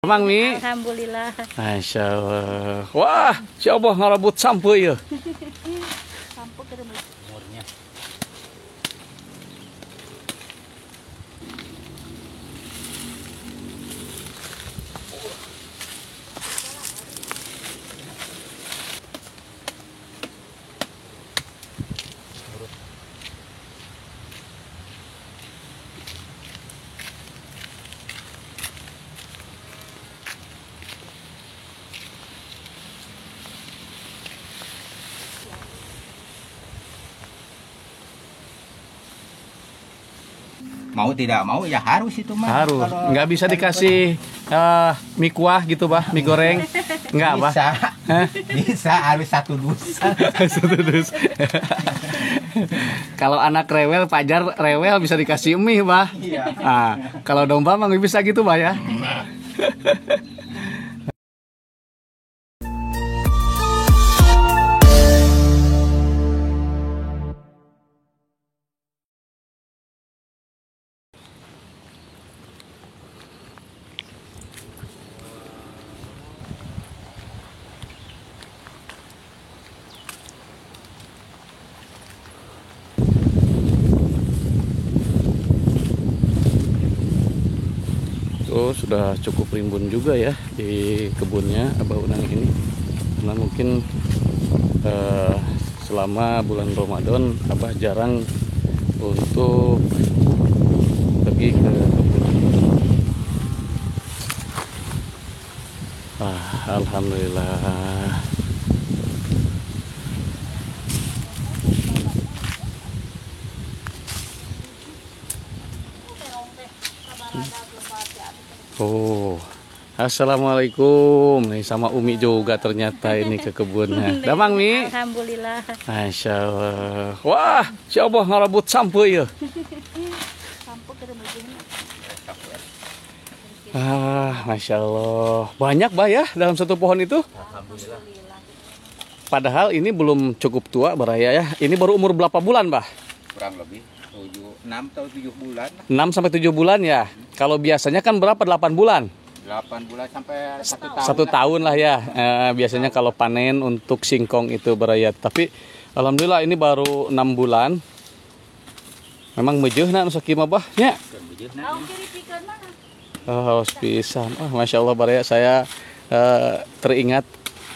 Emang Mi? Alhamdulillah. Masya Allah. Wah, si Abah ngarabut sampai ya. Sampai ke rumah. Umurnya. Mau tidak mau ya harus itu mah. Harus. Nggak bisa dikasih mie kuah gitu, Bah, mie goreng. Nggak, Bah. Bisa. Hah? Bisa harus satu dus. Satu dus. Kalau anak rewel, Pajar rewel bisa dikasih mie, Bah. Iya. Nah, kalau domba mah nggak bisa gitu, Bah ya. Oh, sudah cukup rimbun juga ya di kebunnya Abah Unang ini. Karena mungkin selama bulan Ramadan Abah jarang untuk pergi ke kebun. Alhamdulillah. Oh, assalamualaikum. Nih sama Umi juga ternyata ini ke kebunnya. Damang Mi? Alhamdulillah. Masya Allah. Wah, si Abah ngarabut sampai ya. Sampai ke rumah. Masya Allah. Banyak Bah ya dalam satu pohon itu. Alhamdulillah. Padahal ini belum cukup tua Baraya ya. Ini baru umur berapa bulan Bah? Kurang lebih 6 atau 7 bulan. 6 sampai 7 bulan ya. Kalau biasanya kan berapa? 8 bulan. 8 bulan sampai 1 tahun. 1 tahun lah ya. Biasanya kalau panen untuk singkong itu Baraya. Tapi alhamdulillah ini baru 6 bulan. Memang mejeuhna nu sakimah Bah nya. Oh, pisan. Oh, Masya Allah Baraya, saya teringat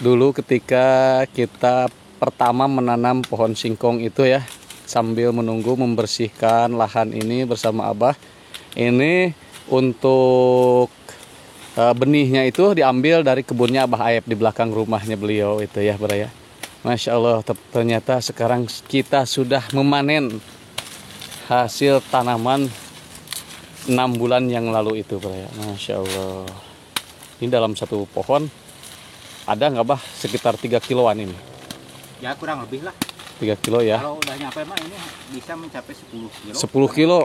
dulu ketika kita pertama menanam pohon singkong itu ya, sambil menunggu membersihkan lahan ini bersama Abah. Ini untuk benihnya itu diambil dari kebunnya Abah Aep di belakang rumahnya beliau itu ya Baraya. Masya Allah, ternyata sekarang kita sudah memanen hasil tanaman 6 bulan yang lalu itu Baraya. Masya Allah. Ini dalam satu pohon ada nggak Bah sekitar 3 kiloan ini? Ya kurang lebih lah. 3 kilo ya. Kalau udah nyampe mah ini bisa mencapai 10 kilo. 10 kilo.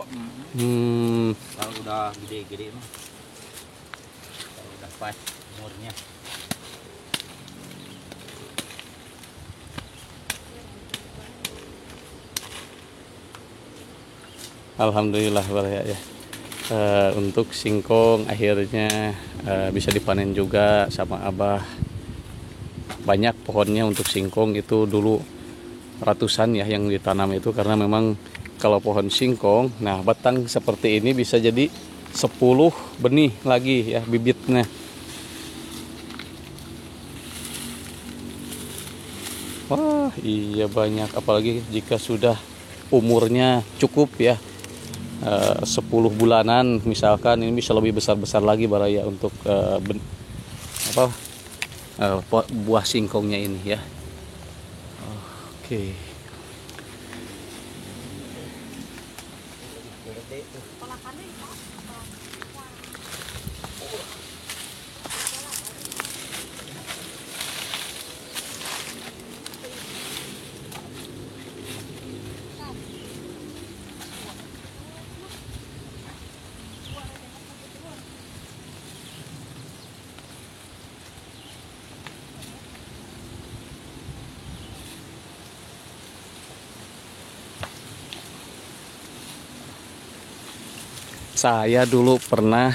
Kalau udah gede-gede mah. Kalau udah pas umurnya. Alhamdulillah Baraya ya. Untuk singkong akhirnya bisa dipanen juga sama Abah. Banyak pohonnya untuk singkong itu dulu ratusan ya yang ditanam itu, karena memang kalau pohon singkong, nah batang seperti ini bisa jadi 10 benih lagi ya bibitnya. Wah iya banyak, apalagi jika sudah umurnya cukup ya 10 bulanan misalkan, ini bisa lebih besar-besar lagi Baraya untuk buah singkongnya ini ya. Oke. Saya dulu pernah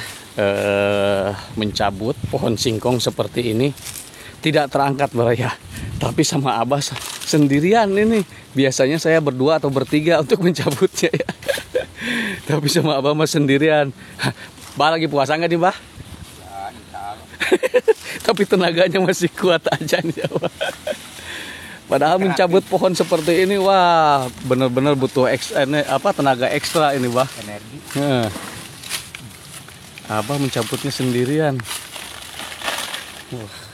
mencabut pohon singkong seperti ini. Tidak terangkat baraya, tapi sama Abah sendirian ini. Biasanya saya berdua atau bertiga untuk mencabutnya ya. Tapi sama Abah mah sendirian. Bah lagi puasa nggak nih Bah? Ya, insya Allah. Tapi tenaganya masih kuat aja nih Abah. Padahal mencabut pohon seperti ini, wah benar-benar butuh tenaga ekstra ini Bah. Energi. Abah mencabutnya sendirian. Wah.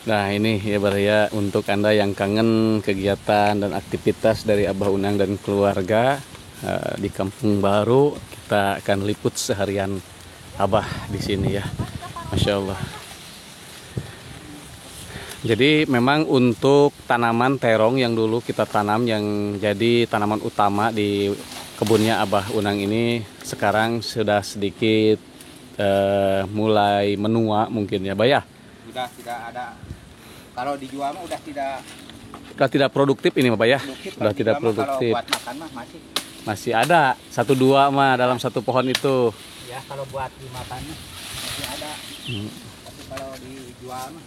Nah ini ya baraya, untuk Anda yang kangen kegiatan dan aktivitas dari Abah Unang dan keluarga di Kampung Baru, kita akan liput seharian Abah di sini ya, Masya Allah. Jadi memang untuk tanaman terong yang dulu kita tanam, yang jadi tanaman utama di kebunnya Abah Unang ini, sekarang sudah sedikit mulai menua mungkin ya Bah ya. Sudah tidak ada. Kalau dijual mah udah tidak produktif ini Pak ya. Sudah tidak produktif. Kalau buat makan mah masih ada 1-2 mah dalam satu pohon itu. Ya kalau buat dimakan masih ada. Tapi kalau dijual mah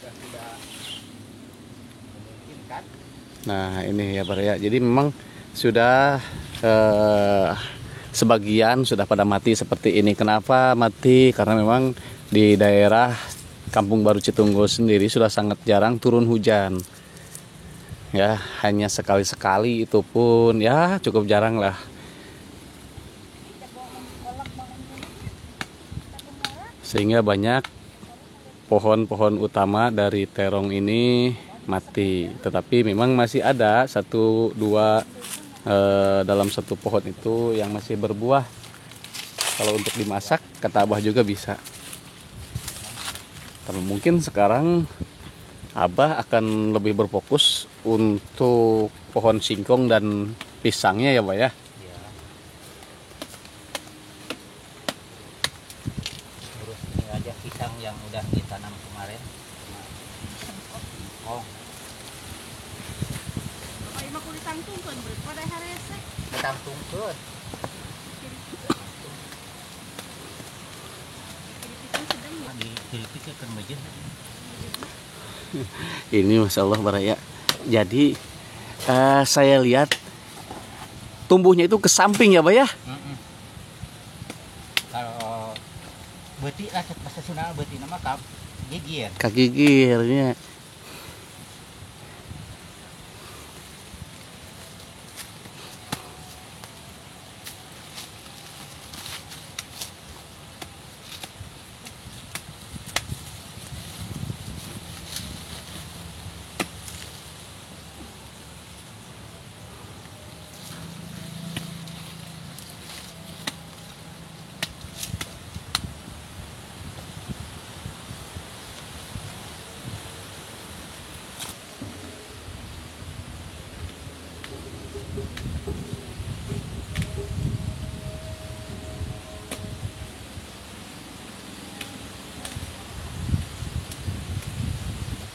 sudah tidak memungkinkan. Nah ini ya Pak ya. Jadi memang sudah sebagian sudah pada mati seperti ini. Kenapa mati? Karena memang di daerah Kampung Baru Citunggul sendiri sudah sangat jarang turun hujan. Ya, hanya sekali-sekali, itu pun ya cukup jarang lah. Sehingga banyak pohon-pohon utama dari terong ini mati. Tetapi memang masih ada 1-2 dalam satu pohon itu yang masih berbuah. Kalau untuk dimasak, kata Abah juga bisa. Tapi mungkin sekarang Abah akan lebih berfokus untuk pohon singkong dan pisangnya ya Pak ya. Ya. Terus ini aja pisang yang udah ditanam kemarin. Oh, Ay, makulit ang tungkol, bro. Pada hari ese. pisang tungkut. Di kan bagian. Ini Masya Allah Baraya. Jadi saya lihat tumbuhnya itu ke samping ya Pak ya. Kalau beti lah bahasa Sunda beti nama gigir. Kaki gigirnya.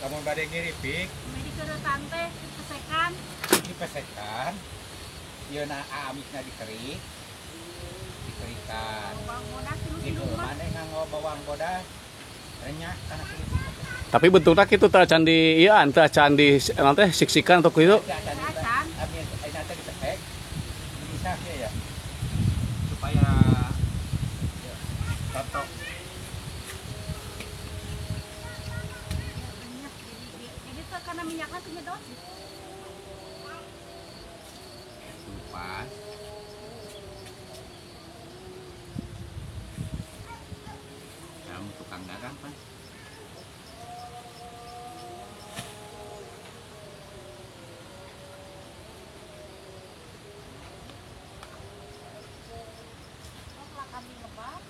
Kamu badai ngiripik, May di tante, kesekan. dipesekan. Ieu na amisna dikerik. Dikerikan. Bang Monas, Gitu mana nganggo bawang bodas. Renyak kana kieu. Tapi bentuknya itu can di iya anta can di nanti siksikan atau itu. Acan. Amin aina teh dipesek. Bisa ya. Supaya cocok. Minyak. Ini tuh karena minyaknya penyedot. Pas. Kamu tukang dagang kan? Setelah kami lepas,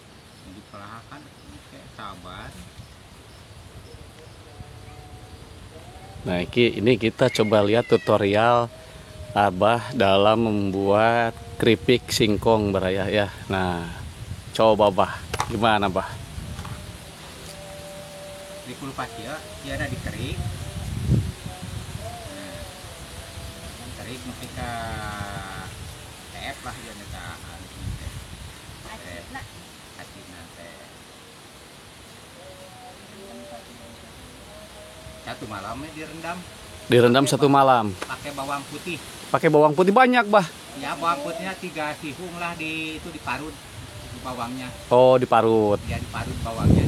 Dipelahakan kayak sabar. Nah ini kita coba lihat tutorial Abah dalam membuat keripik singkong baraya ya. Nah, coba Bah, gimana Bah? Di kulkas ya, dia ada dikerik. Kerik mesti ka TF lah dia ka Acik nak. atina teh. Satu malamnya direndam Direndam 1 malam. pakai bawang putih. Pakai bawang putih banyak Bah. Ya bawang putihnya 3 sihung lah itu diparut di bawangnya. Oh, diparut. Ya diparut bawangnya.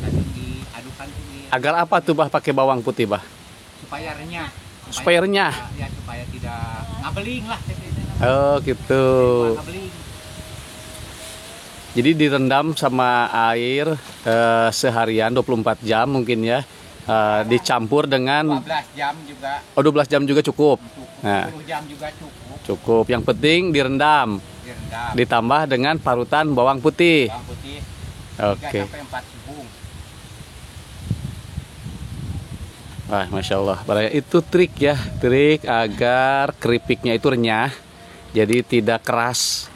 Lalu diadukan tuh Agar apa tuh Bah pakai bawang putih Bah? supaya renyah. Supaya renyah. Ya supaya tidak ngabeling lah. Oh, gitu. Ngabeling. Jadi direndam sama air seharian 24 jam mungkin ya. Dicampur dengan 12 jam juga 12 jam juga cukup. cukup. Nah. 10 jam juga cukup. Cukup. Yang penting direndam. Direndam. Ditambah dengan parutan bawang putih. Bawang putih 3 Oke. sampai 4 sibung. Wah, Masya Allah. Baraya, itu trik ya. Trik agar keripiknya itu renyah. Jadi tidak keras.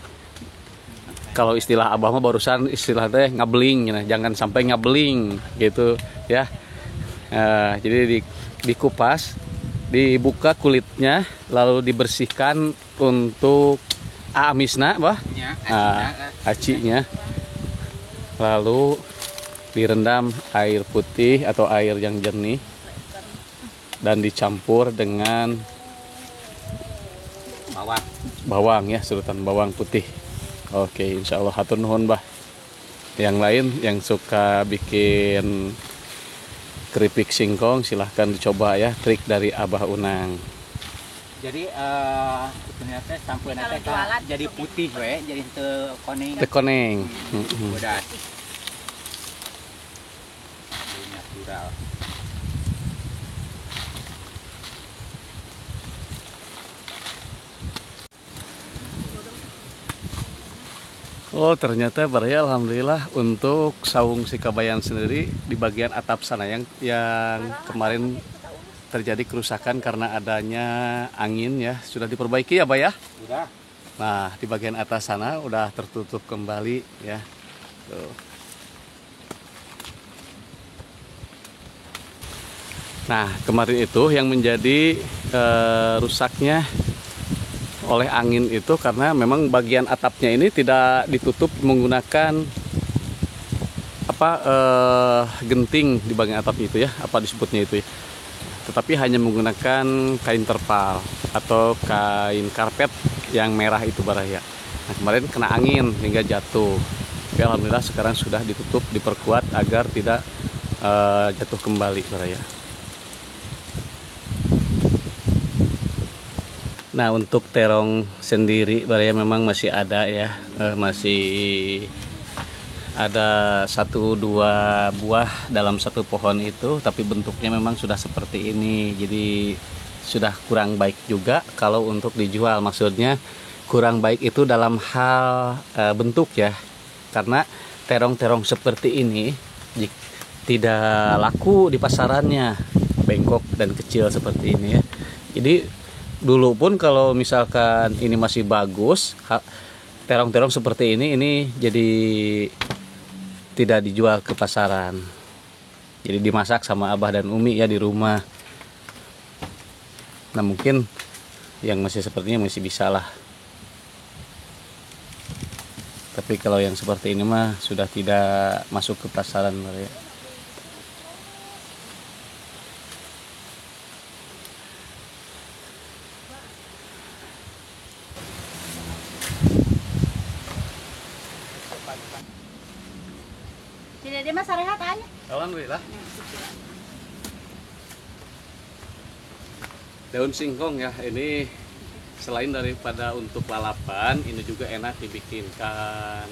Kalau istilah Abah mah barusan istilahnya ngabeling. Ya. Jangan sampai ngabeling gitu ya. Jadi dikupas, dibuka kulitnya, lalu dibersihkan untuk amisna, Bah. Ya, Acinya. Lalu direndam air putih atau air yang jernih dan dicampur dengan bawang. bawang ya, surutan bawang putih. Oke, insya Allah hatur nuhun Bah. Yang lain yang suka bikin keripik singkong silahkan dicoba ya, trik dari Abah Unang. Jadi ternyata sampai Kalau nanti jualan jadi cukup. putih we, jadi teu koneng. Tekoneng. Udah. Natural. Oh, ternyata Baraya alhamdulillah untuk saung Sikabayan sendiri di bagian atap sana yang kemarin terjadi kerusakan karena adanya angin ya, sudah diperbaiki ya, Bah ya. Udah. Nah, di bagian atas sana udah tertutup kembali ya. Tuh. Nah, kemarin itu yang menjadi rusaknya oleh angin itu karena memang bagian atapnya ini tidak ditutup menggunakan genting di bagian atap itu ya, apa disebutnya itu ya. Tetapi hanya menggunakan kain terpal atau kain karpet yang merah itu Baraya. Nah, kemarin kena angin hingga jatuh. Tapi alhamdulillah sekarang sudah ditutup, diperkuat agar tidak jatuh kembali Baraya. Nah, untuk terong sendiri Baraya memang masih ada ya, masih ada 1-2 buah dalam satu pohon itu, tapi bentuknya memang sudah seperti ini. Jadi sudah kurang baik juga kalau untuk dijual. Maksudnya kurang baik itu dalam hal bentuk ya, karena terong-terong seperti ini tidak laku di pasarannya, bengkok dan kecil seperti ini ya. Jadi dulu pun kalau misalkan ini masih bagus, terong-terong seperti ini jadi tidak dijual ke pasaran. Jadi dimasak sama Abah dan Umi ya di rumah. Nah, mungkin yang masih sepertinya masih bisa lah. Tapi kalau yang seperti ini mah sudah tidak masuk ke pasaran ya. Tidak dia mah sarehat aja. Alhamdulillah. Daun singkong ya, ini selain daripada untuk lalapan, ini juga enak dibikinkan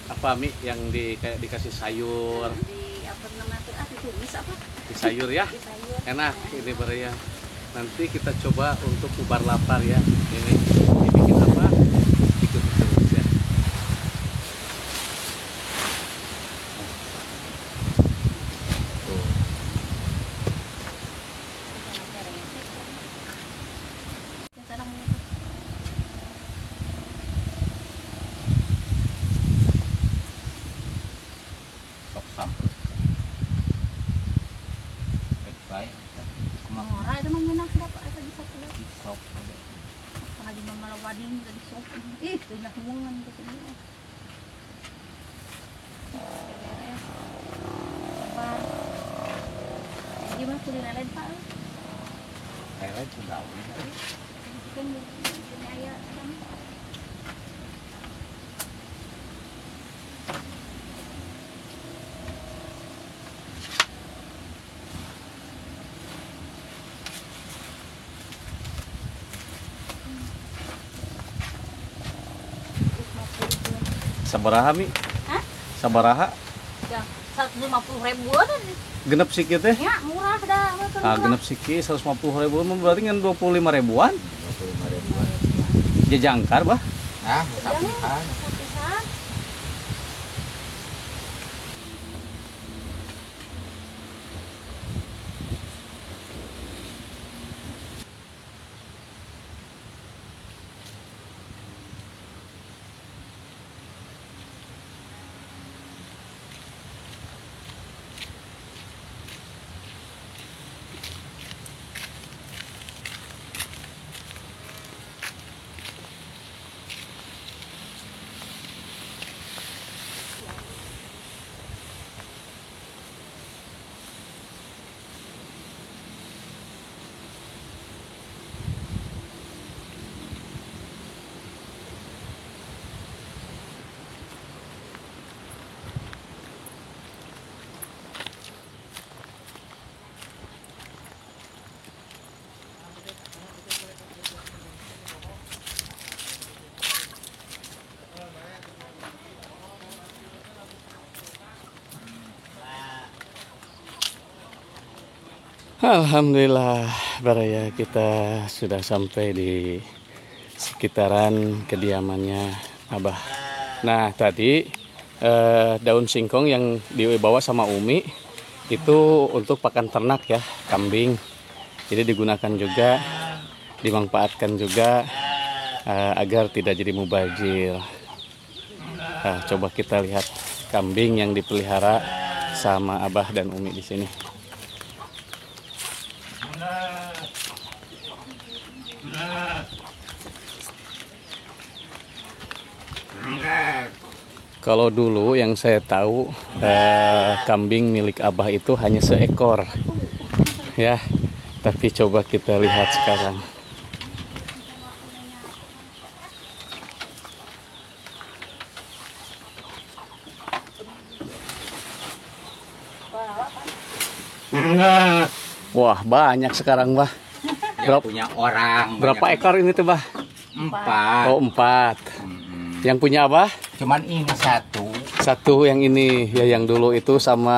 apa Mi yang kayak dikasih sayur, Di apa namanya ditumis apa? di sayur ya. Di sayur. Enak ini Baraya. Nanti kita coba untuk ubar lapar ya. Ini dibikin apa? Ikut terus ya. Tuh. Sekarang Pindah hubungan ke sini. Sabar. Gimana kuliah lain Pak? Lele sudah udah. Kan ini ayah kan. Sabaraha mi? Hah? Sabaraha? Ya, 150.000 kan? Genep sikit teh? Ya, murah dah. Ah, genep sikit 150.000 berarti kan 25.000-an. 25.000-an. Jajangkar bah. Nah, sapihan. Sapihan. Alhamdulillah, Baraya, kita sudah sampai di sekitaran kediamannya Abah. Nah, tadi daun singkong yang dibawa sama Umi itu untuk pakan ternak ya, kambing. Jadi digunakan juga, dimanfaatkan juga agar tidak jadi mubazir. Nah, coba kita lihat kambing yang dipelihara sama Abah dan Umi di sini. Kalau dulu yang saya tahu kambing milik Abah itu hanya seekor, ya. Tapi coba kita lihat sekarang. Wah, banyak sekarang, Bah. Yang punya orang. Berapa ekor ini tuh, Bah? 4. Oh, 4. Yang punya Abah? Cuman ini satu. Satu yang ini, ya yang dulu itu sama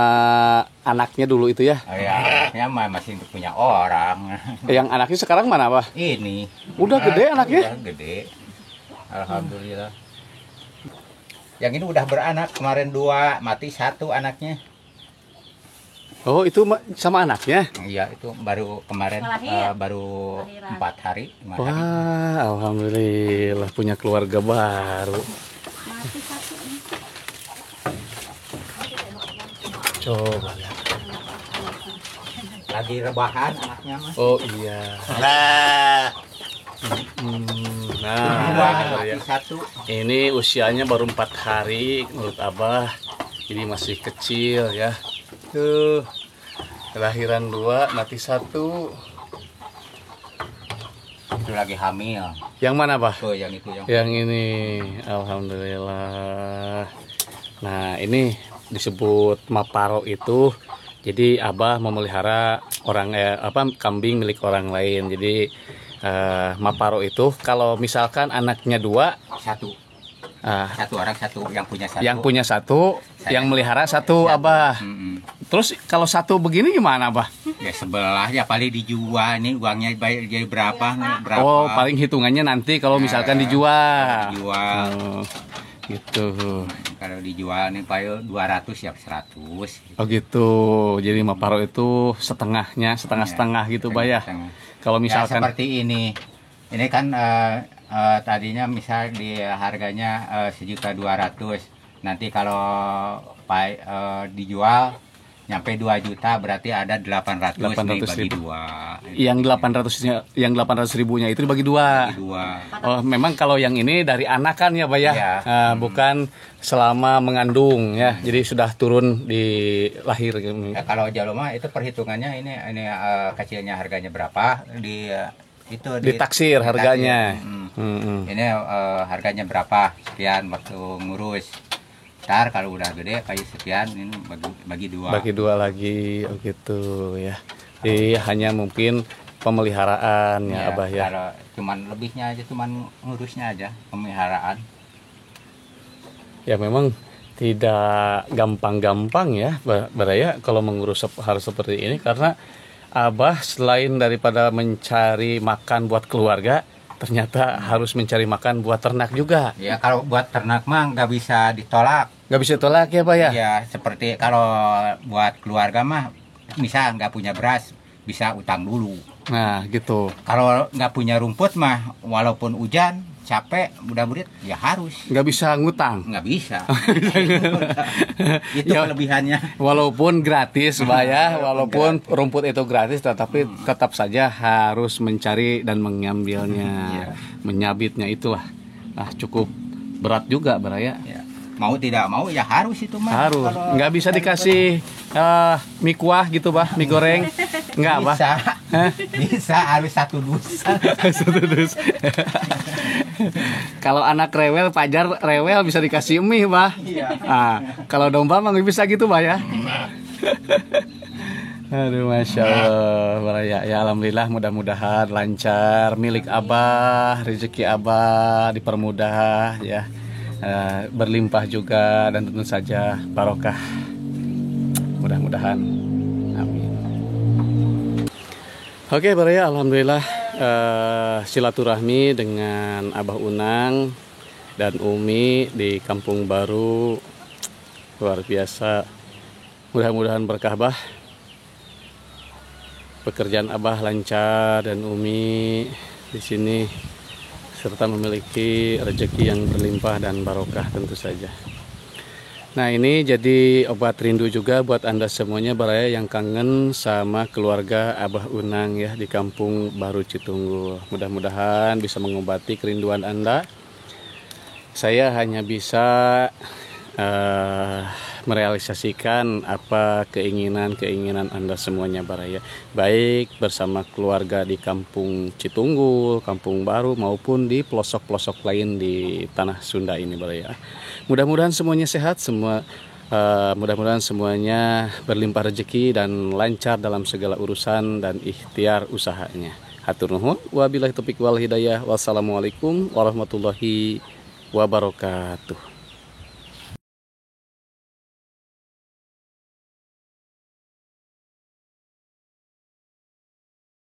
anaknya dulu itu ya. Oh ya, anaknya masih punya orang. Yang anaknya sekarang mana, Bah? Ini. Udah gede anaknya? Udah gede. Alhamdulillah. Yang ini udah beranak, kemarin 2, mati 1 anaknya. Oh, itu sama anaknya? Iya, itu baru kemarin baru 4 hari. 5 hari. Wah, alhamdulillah punya keluarga baru. Mati satu nih. Coba lihat. Lagi rebahan anaknya mah. Oh iya. Nah, Mati ya. 1. Ini usianya baru 4 hari menurut Abah. Jadi masih kecil ya. Tuh, kelahiran 2, mati 1. Itu lagi hamil. Yang mana, Bah? Tuh, yang itu yang. Yang ini, alhamdulillah. Nah, ini disebut maparo itu. Jadi Abah memelihara kambing milik orang lain. Jadi maparo itu kalau misalkan anaknya 2, 1. 1 orang 1 yang punya 1. yang punya 1, yang melihara 1 Abah. Terus kalau 1 begini gimana, Abah? Ya sebelah ya paling dijual nih uangnya jadi berapa nih, berapa. Oh, paling hitungannya nanti kalau misalkan dijual. Dijual. Oh, gitu. Kalau dijual nih paling 200 ya 100. Oh gitu. Jadi maparo itu setengahnya, setengah-setengah gitu, Bah ya. Kalau Ya, misalkan seperti ini. Ini kan tadinya misal di harganya 1.200.000. Nanti kalau dijual nyampe 2 juta berarti ada 800 dibagi ribu. 2. Yang 800 ribunya itu dibagi 2. Bagi 2. Oh, memang kalau yang ini dari anakan ya, Pak ya. Iya. Bukan selama mengandung ya. Jadi sudah turun di lahir. Kalau jalo mah itu perhitungannya ini kecilnya harganya berapa itu Ditaksir harganya. Ini harganya berapa sekian waktu ngurus. Ntar kalau udah gede kayak sekian ini bagi 2. Bagi 2 lagi, oh gitu ya. Jadi hanya mungkin pemeliharaan ya, Abah ya. Kalau cuman lebihnya aja, cuman ngurusnya aja, pemeliharaan. Ya memang tidak gampang-gampang ya, Baraya, kalau mengurus hal seperti ini, karena Abah selain daripada mencari makan buat keluarga, ternyata harus mencari makan buat ternak juga. Ya kalau buat ternak mah nggak bisa ditolak. Nggak bisa tolak ya, Pak ya? Ya seperti kalau buat keluarga mah, misal nggak punya beras, bisa utang dulu. Nah gitu. Kalau nggak punya rumput mah, walaupun hujan, capek, mudah-mudahan ya harus. Nggak bisa ngutang. Nggak bisa. Itu Ya, kelebihannya. walaupun gratis, Pak ya, walaupun rumput itu gratis, tetapi tetap saja harus mencari dan mengambilnya, menyabitnya itulah. Nah, cukup berat juga, Baraya. Ya. Mau tidak mau ya harus itu mah. Harus. Kalau Nggak bisa dikasih mie kuah gitu, Bah, mie goreng. Nggak, Bah. bisa. Bisa harus 1 dus. Satu dus. Kalau anak rewel, Pajar rewel bisa dikasih mie, Bah. Iya. Kalau domba mah nggak bisa gitu, Bah ya. Aduh, Masya Allah, Baraya. Ya Alhamdulillah, mudah-mudahan lancar milik Abah, rezeki Abah dipermudah ya, berlimpah juga, dan tentu saja barokah. Mudah-mudahan, amin. Oke, Baraya, Alhamdulillah silaturahmi dengan Abah Unang dan Umi di Kampung Baru luar biasa. Mudah-mudahan berkah, Bah. Pekerjaan Abah lancar dan Umi di sini serta memiliki rezeki yang berlimpah dan barokah tentu saja. Nah, ini jadi obat rindu juga buat Anda semuanya, Baraya, yang kangen sama keluarga Abah Unang ya di Kampung Baru Citunggul. Mudah-mudahan bisa mengobati kerinduan Anda. Saya hanya bisa merealisasikan apa keinginan Anda semuanya, Baraya, baik bersama keluarga di Kampung Citunggul, Kampung Baru, maupun di pelosok-pelosok lain di tanah Sunda ini, Baraya. Mudah-mudahan semuanya sehat, mudah-mudahan semuanya berlimpah rezeki dan lancar dalam segala urusan dan ikhtiar usahanya. Hatur nuhun, wabillahi taufiq wal hidayah. Wassalamualaikum warahmatullahi wabarakatuh.